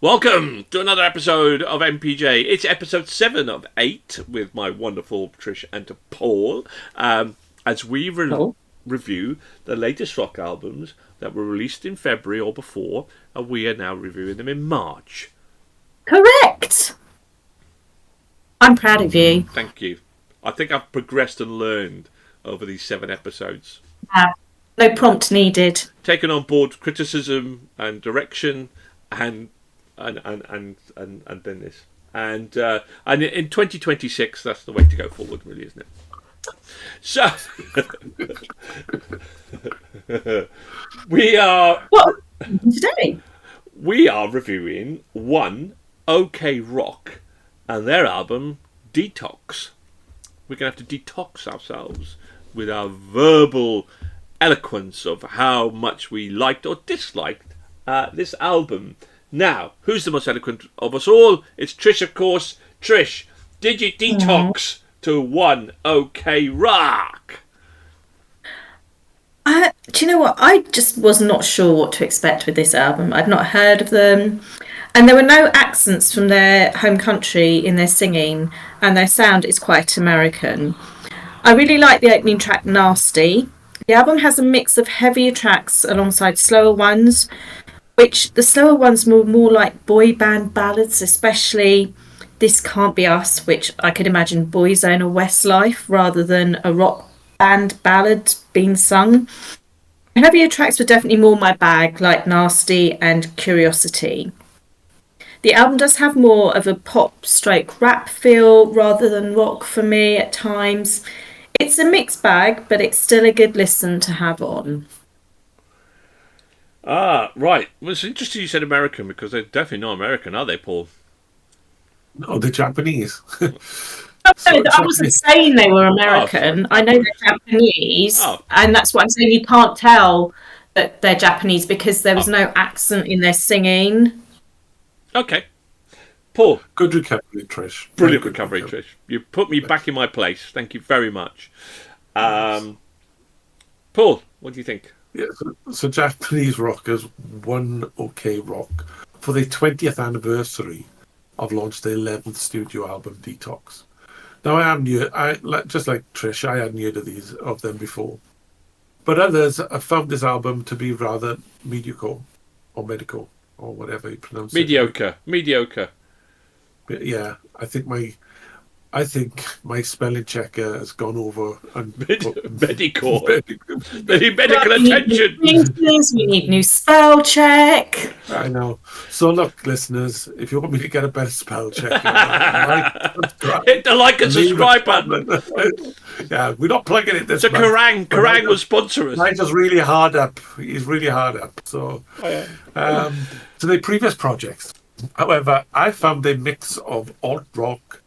Welcome to another episode of MPJ. It's episode 7 of 8 with my wonderful Trish and Paul, as we review the latest rock albums that were released in February or before, and we are now reviewing them in March. Correct! I'm proud of you. Thank you. I think I've progressed and learned over these 7 episodes. No prompt needed. Taken on board criticism and direction and then this. And in 2026, that's the way to go forward, really, isn't it? So, we are... What? Today? We are reviewing Wan Oku Rokku and their album, Detox. We're going to have to detox ourselves with our verbal eloquence of how much we liked or disliked this album. Now, who's the most eloquent of us all? It's Trish, of course. Trish, did you detox to Wan Oku Rokku? Do you know what? I just was not sure what to expect with this album. I'd not heard of them. And there were no accents from their home country in their singing. And their sound is quite American. I really like the opening track, Nasty. The album has a mix of heavier tracks alongside slower ones, which the slower ones were more like boy band ballads, especially This Can't Be Us, which I could imagine Boyzone or Westlife rather than a rock band ballad being sung. Heavier tracks were definitely more my bag, like Nasty and Curiosity. The album does have more of a pop stroke rap feel rather than rock for me at times. It's a mixed bag, but it's still a good listen to have on. Ah, right. Well, it's interesting you said American, because they're definitely not American, are they, Paul? No, they're Japanese. I wasn't saying they were American. I know they're Japanese, and that's what I'm saying. You can't tell that they're Japanese because there was no accent in their singing. Okay. Paul. Good recovery, Trish. Brilliant recovery, Trish. You put me back in my place. Thank you very much. Paul, what do you think? Yeah, so Japanese rockers Wan Oku Rokku, for their 20th anniversary, have launched their 11th studio album, Detox. Now, I am new. Just like Trish, I hadn't heard of them before. But others have found this album to be rather mediocre, or medical, or whatever you pronounce it. Mediocre. Yeah, I think my spelling checker has gone over and medical. They need medical attention. We need new spell check. I know. So look, listeners, if you want me to get a better spell check, hit the like and subscribe button. Yeah, we're not plugging it this so month. Kerrang will sponsor us. Nigel really hard up. He's really hard up. So, to their previous projects. However, I found their mix of alt rock,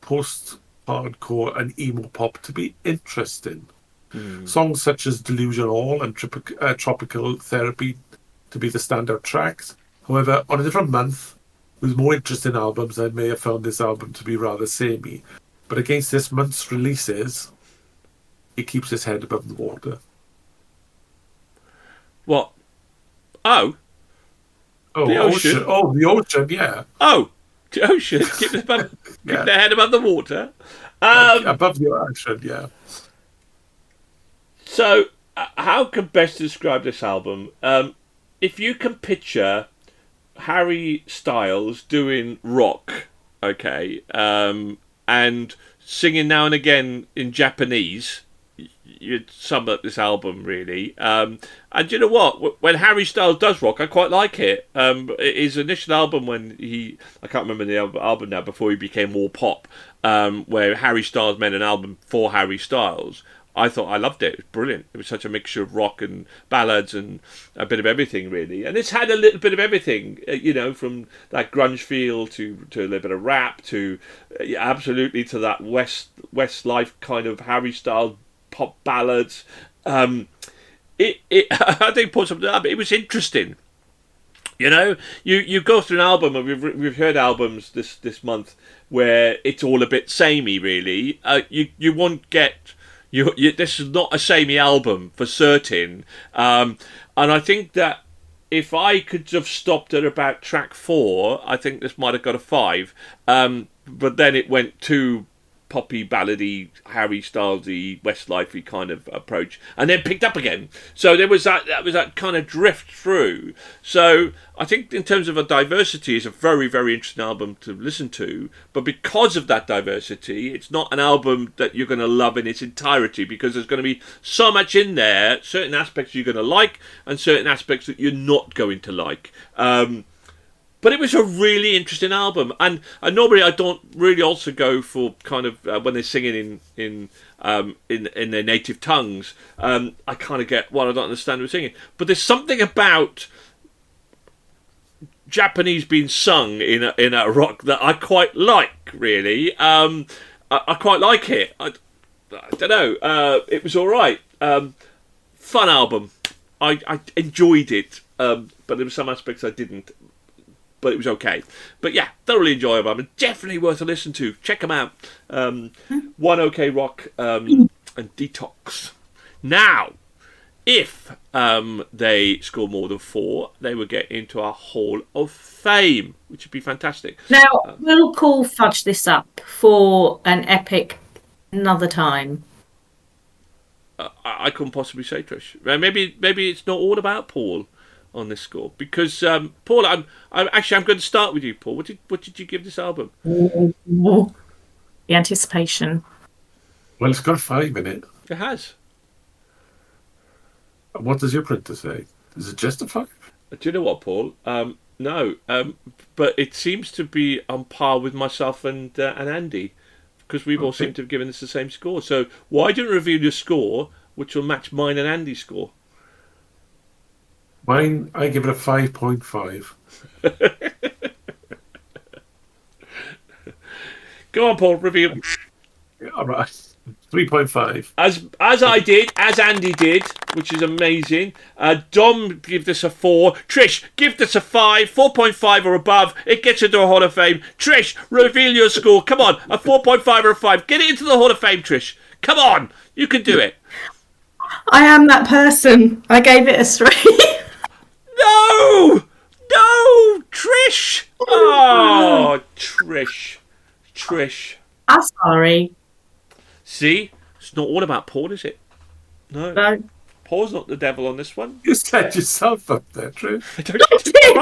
post-hardcore and emo pop to be interesting. Songs such as Delusional and Tropical Therapy to be the standout tracks. However, on a different month, with more interesting albums, I may have found this album to be rather samey. But against this month's releases, it keeps its head above the water. What? The ocean. The ocean, yeah. The ocean. Keep their head above the water. Above the ocean, yeah. So, how can best describe this album? If you can picture Harry Styles doing rock, okay, and singing now and again in Japanese, you'd sum up this album, really. And you know what? When Harry Styles does rock, I quite like it. His initial album when I can't remember the album now, before he became all pop, where Harry Styles made an album for Harry Styles. I thought I loved it. It was brilliant. It was such a mixture of rock and ballads and a bit of everything, really. And it's had a little bit of everything, from that grunge feel to a little bit of rap to absolutely to that Westlife kind of Harry Styles pop ballads. I think Paul something up. It was interesting. You go through an album, and we've heard albums this month where it's all a bit samey, really. You won't get. This is not a samey album for certain, and I think that if I could have stopped at about track 4, I think this might have got a 5. But then it went too poppy, ballady, Harry Stylesy, Westlifey kind of approach, and then picked up again. So there was that kind of drift through. So I think in terms of a diversity, it's a very, very interesting album to listen to. But because of that diversity, it's not an album that you're going to love in its entirety, because there's going to be so much in there, certain aspects you're going to like and certain aspects that you're not going to like. But it was a really interesting album, and normally I don't really also go for kind of when they're singing in their native tongues. I kind of get, well, I don't understand what they're singing, but there's something about Japanese being sung in a rock that I quite like. Really, I quite like it. I don't know. It was all right. Fun album. I enjoyed it, but there were some aspects I didn't. But it was okay. But yeah, thoroughly enjoyable. I mean, definitely worth a listen to. Check them out. Wan Oku Rokku and Detox. Now, if they score more than 4, they would get into our Hall of Fame, which would be fantastic. Now, we'll call Fudge this up for an epic another time. I couldn't possibly say, Trish. Maybe it's not all about Paul on this score, because Paul, I'm going to start with you, Paul. What did you give this album? The anticipation. Well, it's got a 5 in it. It has. What does your printer say? Is it just a 5? Do you know what, Paul? No, but it seems to be on par with myself and Andy, because we've all seemed to have given this the same score. So why don't you reveal your score, which will match mine and Andy's score? Mine, I give it a 5.5. Go on, Paul, reveal. All right, 3.5. As I did, as Andy did, which is amazing. Dom give this a 4. Trish, give this a 5. 4.5 or above. It gets into a Hall of Fame. Trish, reveal your score. Come on, a 4.5 or a 5. Get it into the Hall of Fame, Trish. Come on, you can do it. I am that person. I gave it a 3. No, Trish. Oh, Trish. I'm sorry. See, it's not all about Paul, is it? No. Paul's not the devil on this one. You set yourself up there, Trish. I totally did.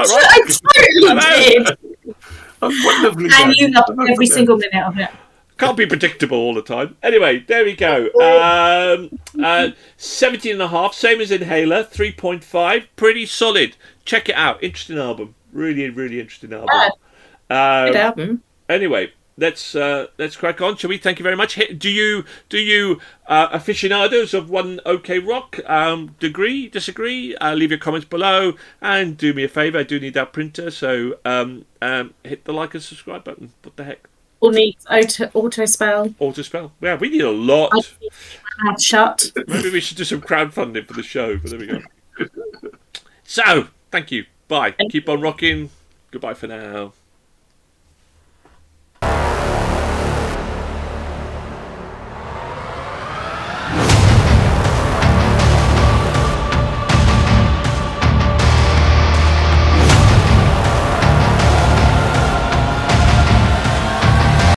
I'm wonderfully And you loved every single minute of it. Can't be predictable all the time. Anyway, there we go. 17.5, same as Inhaler, 3.5. Pretty solid. Check it out. Interesting album. Really, really interesting album. Good album. Anyway, let's crack on, shall we? Thank you very much. Do you aficionados of Wan Oku Rokku disagree? Leave your comments below, and do me a favour. I do need that printer, so hit the like and subscribe button. What the heck? All needs auto spell. Yeah, we need a lot. Shut. Maybe we should do some crowdfunding for the show, but there we go. So, thank you. Bye. Keep on rocking. Goodbye for now.